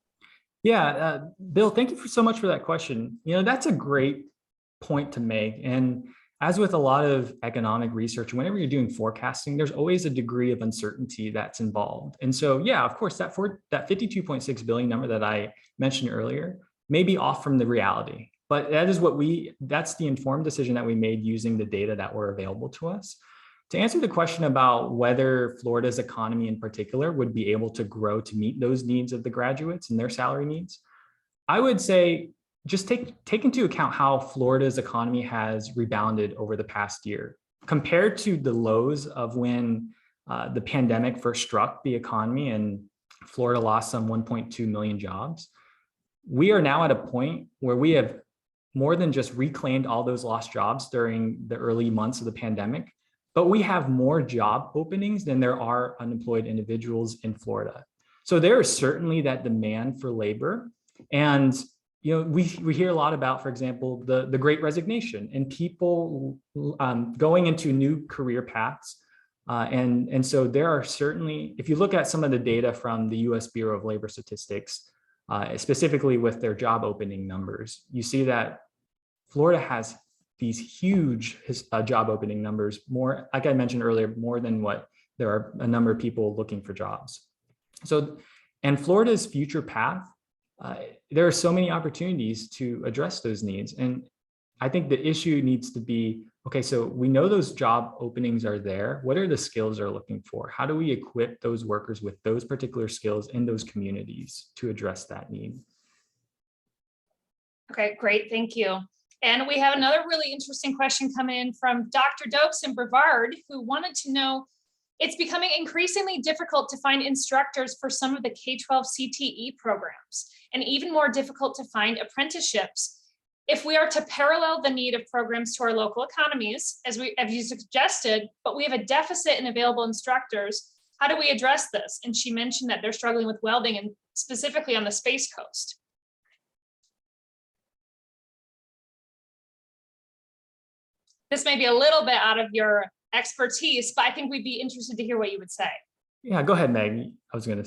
Yeah, Bill, thank you so much for that question. That's a great point to make. And as with a lot of economic research, whenever you're doing forecasting, there's always a degree of uncertainty that's involved. And so, yeah, of course, that 52.6 billion number that I mentioned earlier may be off from the reality, but that's the informed decision that we made using the data that were available to us. To answer the question about whether Florida's economy in particular would be able to grow to meet those needs of the graduates and their salary needs, I would say just take into account how Florida's economy has rebounded over the past year. Compared to the lows of when the pandemic first struck the economy and Florida lost some 1.2 million jobs, we are now at a point where we have more than just reclaimed all those lost jobs during the early months of the pandemic, but we have more job openings than there are unemployed individuals in Florida. So there is certainly that demand for labor. And we hear a lot about, for example, the Great Resignation and people going into new career paths. And so there are certainly, if you look at some of the data from the US Bureau of Labor Statistics, specifically with their job opening numbers, you see that Florida has these huge job opening numbers, more, like I mentioned earlier, more than what there are a number of people looking for jobs. So, and Florida's future path, there are so many opportunities to address those needs. And I think the issue needs to be, okay, so we know those job openings are there. What are the skills they're looking for? How do we equip those workers with those particular skills in those communities to address that need? Okay, great, thank you. And we have another really interesting question coming in from Dr. Dokes in Brevard, who wanted to know, it's becoming increasingly difficult to find instructors for some of the K-12 CTE programs, and even more difficult to find apprenticeships. If we are to parallel the need of programs to our local economies, as you suggested, but we have a deficit in available instructors, how do we address this? And she mentioned that they're struggling with welding, and specifically on the Space Coast. This may be a little bit out of your expertise, but I think we'd be interested to hear what you would say. Yeah, go ahead, Meg. I was going to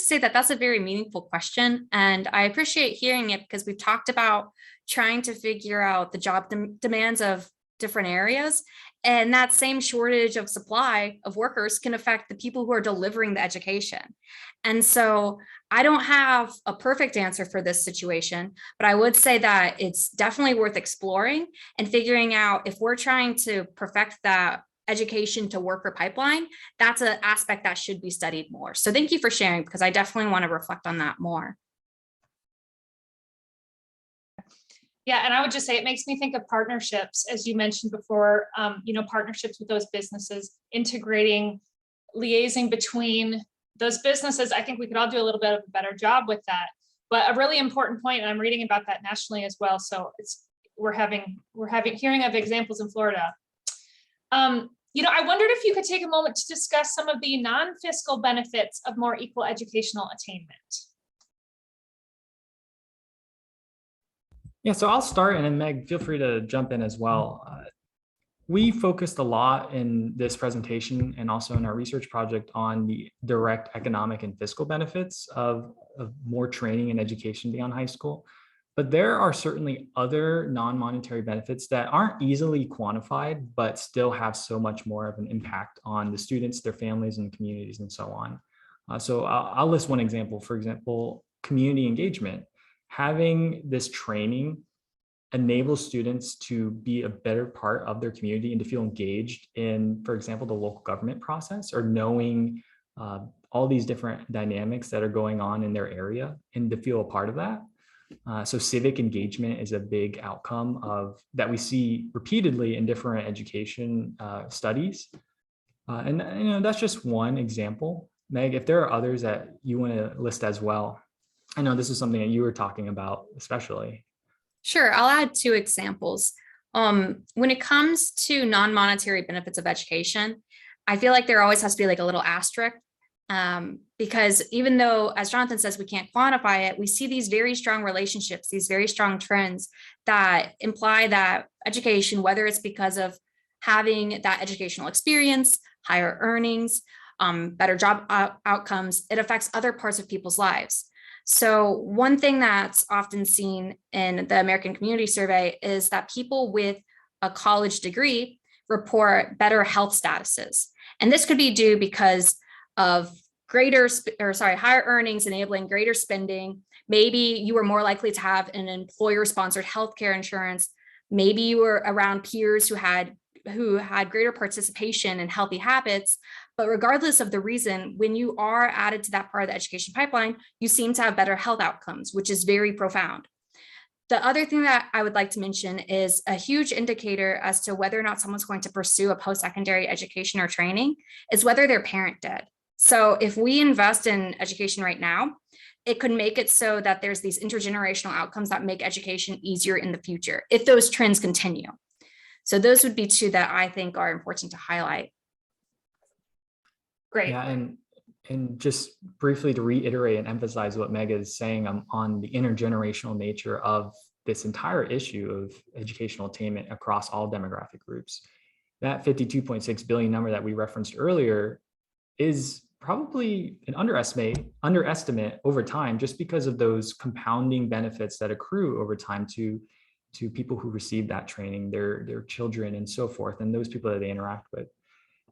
say that that's a very meaningful question. And I appreciate hearing it because we've talked about trying to figure out the job demands of different areas. And that same shortage of supply of workers can affect the people who are delivering the education. And so I don't have a perfect answer for this situation, but I would say that it's definitely worth exploring and figuring out if we're trying to perfect that education to worker pipeline, that's an aspect that should be studied more. So thank you for sharing, because I definitely want to reflect on that more. Yeah, and I would just say it makes me think of partnerships, as you mentioned before, partnerships with those businesses, integrating, liaising between those businesses. I think we could all do a little bit of a better job with that. But a really important point, and I'm reading about that nationally as well. So we're hearing of examples in Florida. I wondered if you could take a moment to discuss some of the non-fiscal benefits of more equal educational attainment. Yeah, so I'll start, and then Meg, feel free to jump in as well. We focused a lot in this presentation and also in our research project on the direct economic and fiscal benefits of more training and education beyond high school. But there are certainly other non-monetary benefits that aren't easily quantified, but still have so much more of an impact on the students, their families, and communities, and so on. So I'll list one example. For example, community engagement. Having this training enables students to be a better part of their community and to feel engaged in, for example, the local government process, or knowing all these different dynamics that are going on in their area and to feel a part of that. So civic engagement is a big outcome of that we see repeatedly in different education studies. And that's just one example. Meg, if there are others that you want to list as well, I know this is something that you were talking about especially. Sure, I'll add two examples. When it comes to non-monetary benefits of education, I feel like there always has to be like a little asterisk, because even though, as Jonathan says, we can't quantify it, we see these very strong relationships, these very strong trends that imply that education, whether it's because of having that educational experience, higher earnings, better job outcomes, it affects other parts of people's lives. So one thing that's often seen in the American Community Survey is that people with a college degree report better health statuses. And this could be due because of higher earnings enabling greater spending. Maybe you were more likely to have an employer-sponsored healthcare insurance. Maybe you were around peers who had greater participation in healthy habits. But regardless of the reason, when you are added to that part of the education pipeline, you seem to have better health outcomes, which is very profound. The other thing that I would like to mention is a huge indicator as to whether or not someone's going to pursue a post-secondary education or training is whether their parent did. So if we invest in education right now, it could make it so that there's these intergenerational outcomes that make education easier in the future if those trends continue. So those would be two that I think are important to highlight. Great. Yeah, and just briefly to reiterate and emphasize what Meg is saying on the intergenerational nature of this entire issue of educational attainment across all demographic groups. That 52.6 billion number that we referenced earlier is probably an underestimate over time, just because of those compounding benefits that accrue over time to people who receive that training, their children and so forth, and those people that they interact with.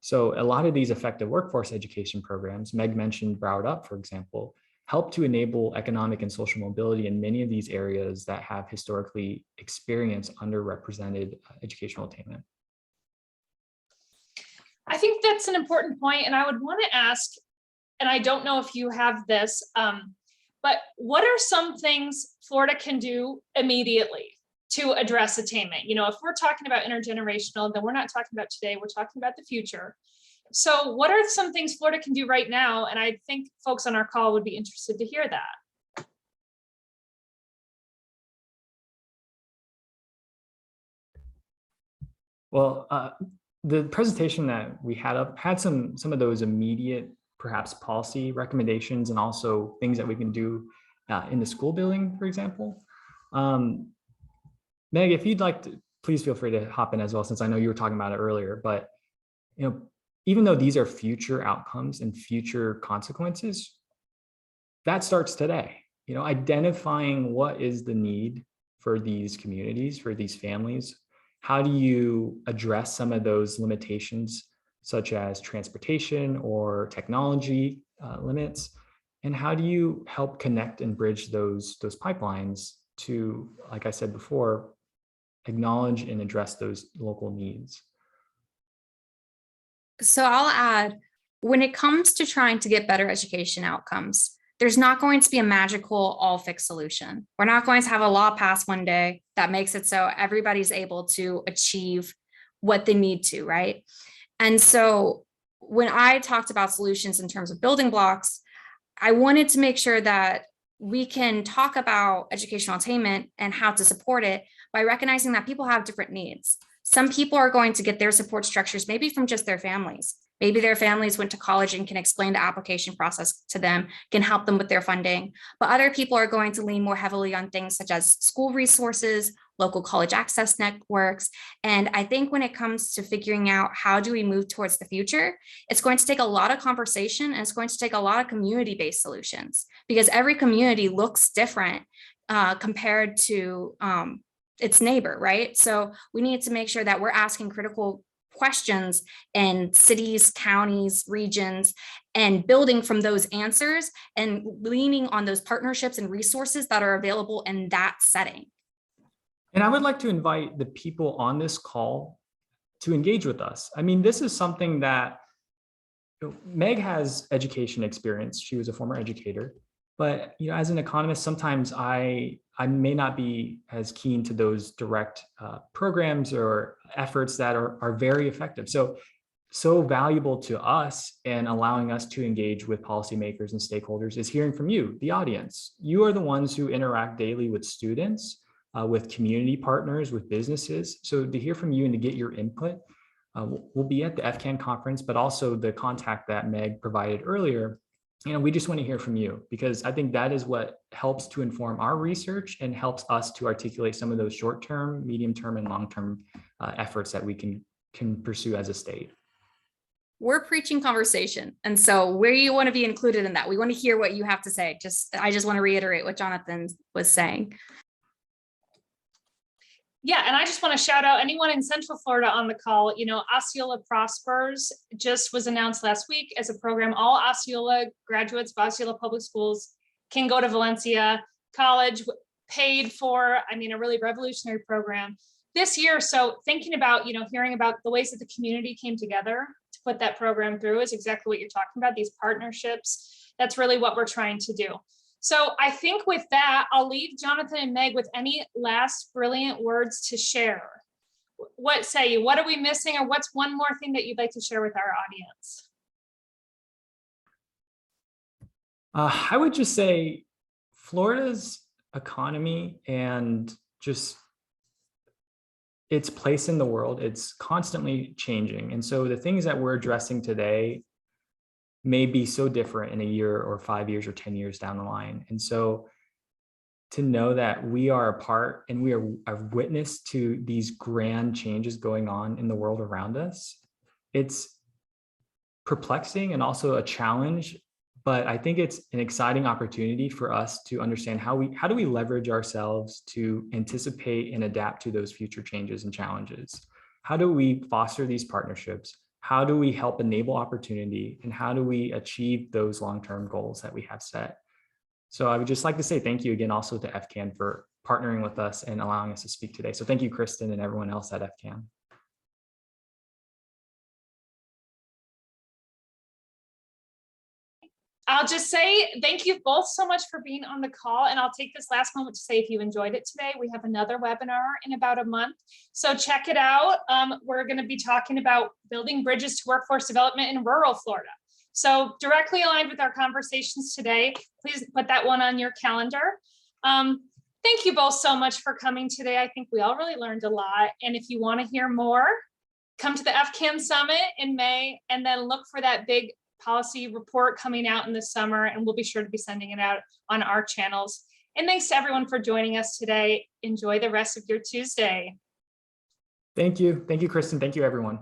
So a lot of these effective workforce education programs, Meg mentioned Broward Up, for example, help to enable economic and social mobility in many of these areas that have historically experienced underrepresented educational attainment. I think that's an important point, and I would want to ask, and I don't know if you have this, but what are some things Florida can do immediately to address attainment? You know, if we're talking about intergenerational, then we're not talking about today, we're talking about the future. So what are some things Florida can do right now? And I think folks on our call would be interested to hear that. Well, the presentation that we had up had some of those immediate, perhaps policy recommendations, and also things that we can do in the school building, for example. Meg, if you'd like to, please feel free to hop in as well, since I know you were talking about it earlier. But even though these are future outcomes and future consequences, that starts today. Identifying what is the need for these communities, for these families. How do you address some of those limitations, such as transportation or technology limits? And how do you help connect and bridge those pipelines to, like I said before, acknowledge and address those local needs? So I'll add, when it comes to trying to get better education outcomes, there's not going to be a magical all fix solution. We're not going to have a law pass one day that makes it so everybody's able to achieve what they need to, right? And so when I talked about solutions in terms of building blocks, I wanted to make sure that we can talk about educational attainment and how to support it by recognizing that people have different needs. Some people are going to get their support structures maybe from just their families. Maybe their families went to college and can explain the application process to them, can help them with their funding. But other people are going to lean more heavily on things such as school resources, local college access networks. And I think when it comes to figuring out how do we move towards the future, it's going to take a lot of conversation, and it's going to take a lot of community-based solutions, because every community looks different compared to its neighbor, right? So we need to make sure that we're asking critical questions in cities, counties, regions, and building from those answers and leaning on those partnerships and resources that are available in that setting. And I would like to invite the people on this call to engage with us. I mean, this is something that Meg has education experience. She was a former educator, but as an economist, sometimes I may not be as keen to those direct programs or efforts that are very effective. So valuable to us and allowing us to engage with policymakers and stakeholders is hearing from you, the audience. You are the ones who interact daily with students, with community partners, with businesses. So to hear from you and to get your input, we'll be at the FCAN conference, but also the contact that Meg provided earlier. We just want to hear from you, because I think that is what helps to inform our research and helps us to articulate some of those short-term, medium-term, and long-term efforts that we can pursue as a state. We're preaching conversation. And so where you want to be included in that, we want to hear what you have to say. I just want to reiterate what Jonathan was saying. Yeah, and I just want to shout out anyone in Central Florida on the call. Osceola Prospers just was announced last week as a program. All Osceola graduates of Osceola Public Schools can go to Valencia College, paid for. I mean, a really revolutionary program this year. So thinking about, hearing about the ways that the community came together to put that program through is exactly what you're talking about, these partnerships. That's really what we're trying to do. So I think with that, I'll leave Jonathan and Meg with any last brilliant words to share. What say you? What are we missing, or what's one more thing that you'd like to share with our audience? I would just say Florida's economy and just its place in the world, it's constantly changing. And so the things that we're addressing today may be so different in a year or 5 years or 10 years down the line. And so to know that we are a part and we are a witness to these grand changes going on in the world around us, it's perplexing and also a challenge, but I think it's an exciting opportunity for us to understand how do we leverage ourselves to anticipate and adapt to those future changes and challenges. How do we foster these partnerships? How do we help enable opportunity, and how do we achieve those long-term goals that we have set? So I would just like to say thank you again also to FCAN for partnering with us and allowing us to speak today. So thank you, Kristen, and everyone else at FCAN. I'll just say thank you both so much for being on the call. And I'll take this last moment to say, if you enjoyed it today, we have another webinar in about a month. So check it out. We're going to be talking about building bridges to workforce development in rural Florida. So directly aligned with our conversations today, please put that one on your calendar. Thank you both so much for coming today. I think we all really learned a lot. And if you want to hear more, come to the FCAN Summit in May, and then look for that big policy report coming out in the summer, and we'll be sure to be sending it out on our channels. And thanks to everyone for joining us today. Enjoy the rest of your Tuesday. Thank you. Thank you, Kristen. Thank you, everyone.